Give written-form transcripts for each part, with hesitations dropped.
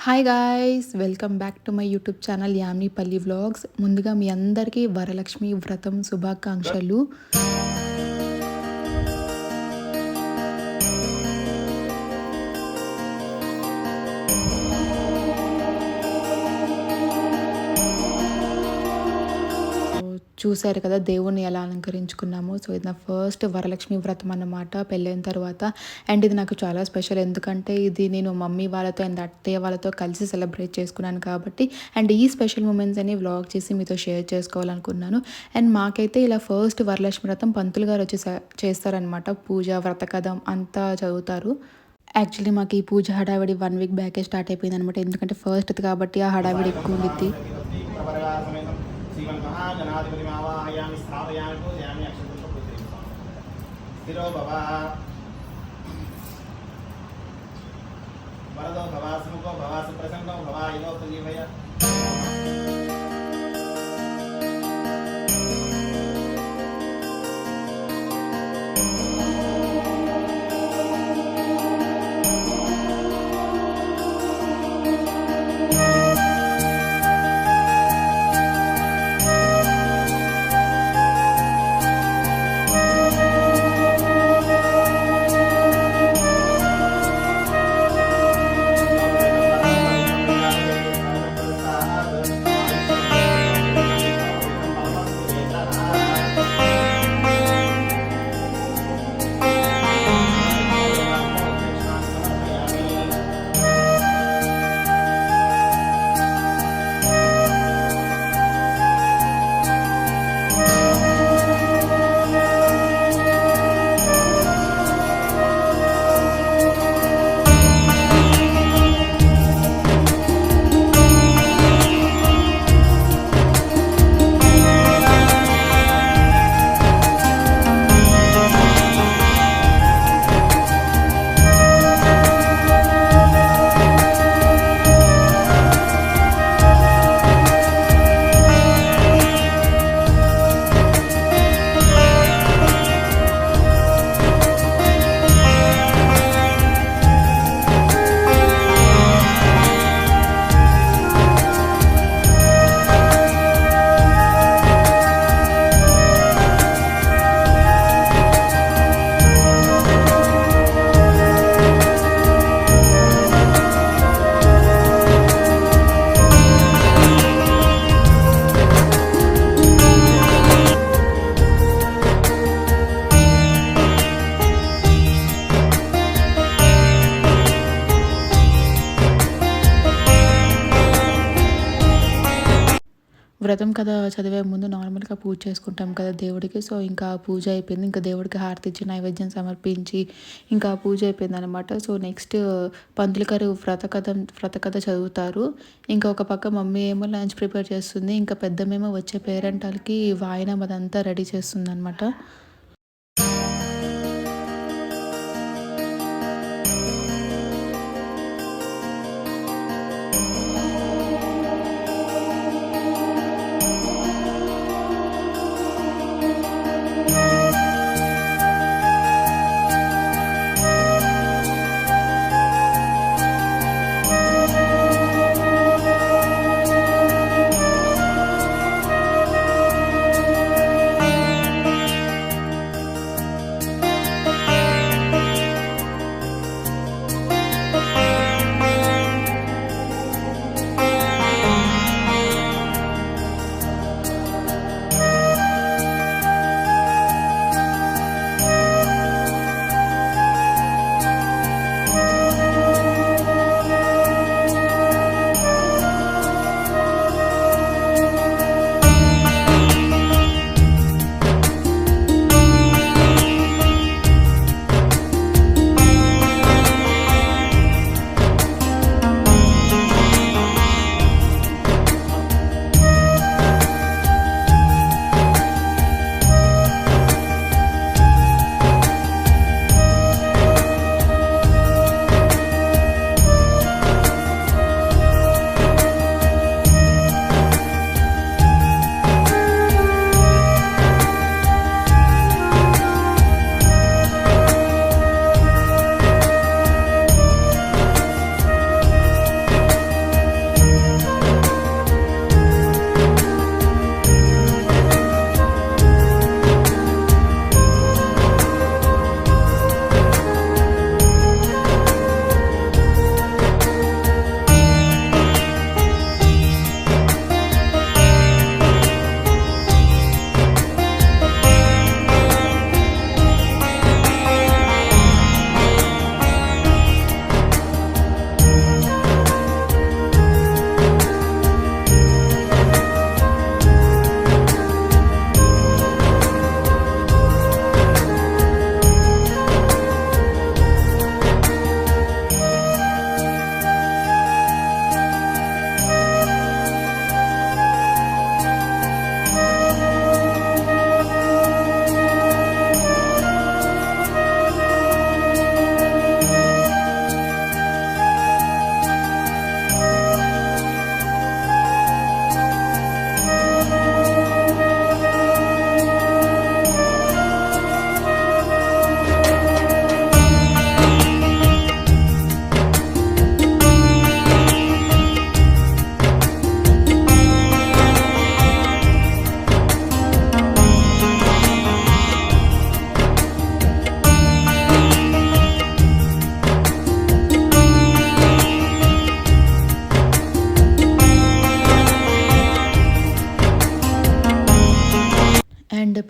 Hi guys! Welcome back to my YouTube channel Yaminipalli vlogs. ముందుగా మీ అందరికీ వరలక్ష్మి వ్రతం శుభాకాంక్షలు. చూసారు కదా దేవుణ్ణి ఎలా అలంకరించుకున్నామో. సో ఇది నా ఫస్ట్ వరలక్ష్మి వ్రతం అన్నమాట పెళ్ళైన తర్వాత. అండ్ ఇది నాకు చాలా స్పెషల్, ఎందుకంటే ఇది నేను మమ్మీ వాళ్ళతో అండ్ అత్తయ్య వాళ్ళతో కలిసి సెలబ్రేట్ చేసుకున్నాను కాబట్టి. అండ్ ఈ స్పెషల్ మూమెంట్స్ అని వ్లాగ్ చేసి మీతో షేర్ చేసుకోవాలనుకున్నాను. అండ్ మాకైతే ఇలా ఫస్ట్ వరలక్ష్మి వ్రతం పంతులు గారు వచ్చి చేస్తారనమాట. పూజ వ్రత కథ అంతా చదువుతారు. యాక్చువల్లీ మాకు ఈ పూజ హడావిడి 1 వీక్ బ్యాకే స్టార్ట్ అయిపోయింది అనమాట, ఎందుకంటే ఫస్ట్ కాబట్టి ఆ హడావిడి ఎక్కువ ఉండిద్ది. श्रीमन्महागणाधिपतिमावाहयामि स्थापयामि पूजयामि अक्षतंतो पूजयामि स्थिरो भव वरदो भव सुमुखो भव सुप्रसन्नो भव इदो तुजीवय వ్రతం కథ చదివే ముందు నార్మల్గా పూజ చేసుకుంటాం కదా దేవుడికి. సో ఇంకా పూజ అయిపోయింది, ఇంకా దేవుడికి హారతి ఇచ్చి నైవేద్యం సమర్పించి ఇంకా పూజ అయిపోయింది అనమాట. సో నెక్స్ట్ పంతులు గారు వ్రత కథ చదువుతారు. ఇంకా ఒక పక్క మమ్మీ ఏమో లంచ్ ప్రిపేర్ చేస్తుంది, ఇంకా పెద్దమేమో వచ్చే పేరెంటాలకి వాయినం అదంతా రెడీ చేస్తుంది అనమాట.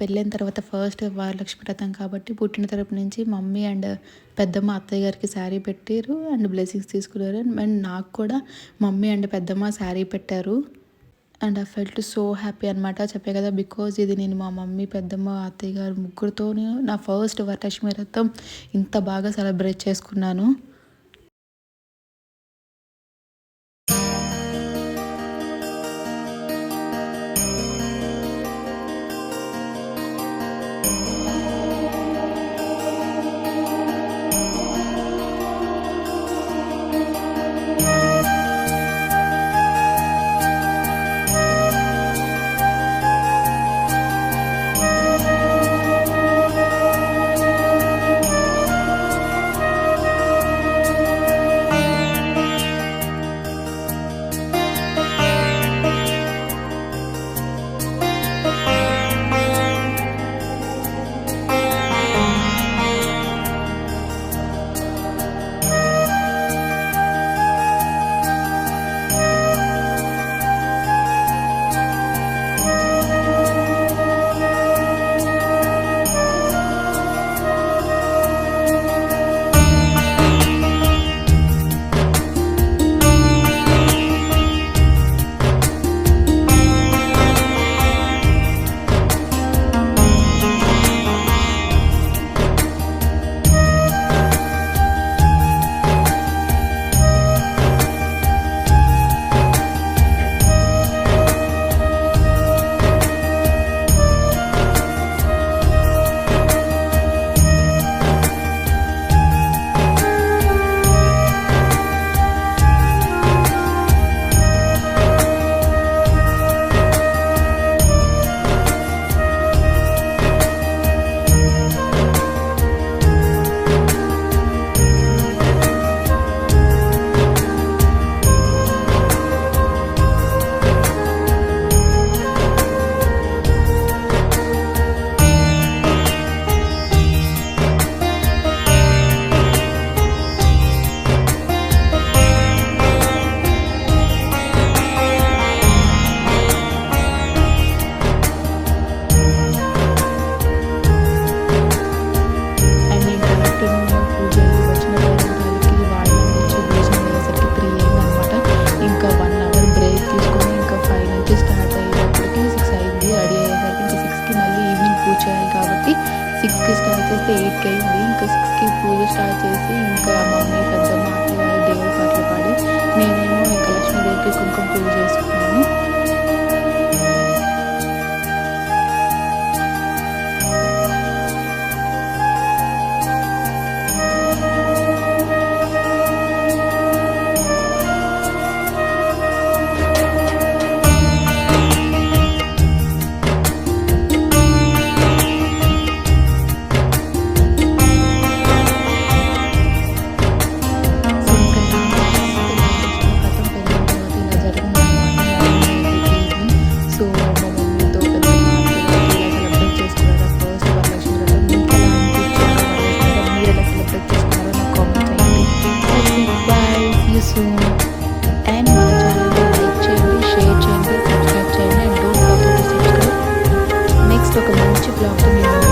పెళ్ళైన తర్వాత ఫస్ట్ వరలక్ష్మి వ్రతం కాబట్టి పుట్టిన తరపు నుంచి మమ్మీ అండ్ పెద్దమ్మ అత్తయ్య గారికి శారీ పెట్టారు అండ్ బ్లెస్సింగ్స్ తీసుకున్నారు. అండ్ నాకు కూడా మమ్మీ అండ్ పెద్దమ్మ శారీ పెట్టారు. And I felt so happy అనమాట. చెప్పే కదా, బికాజ్ ఇది నేను మా మమ్మీ పెద్దమ్మ అత్తయ్య గారు ముగ్గురితో నా ఫస్ట్ వరలక్ష్మి వ్రతం ఇంత బాగా సెలబ్రేట్ చేసుకున్నాను. ఒక మంచి బ్లాగ్తో మేము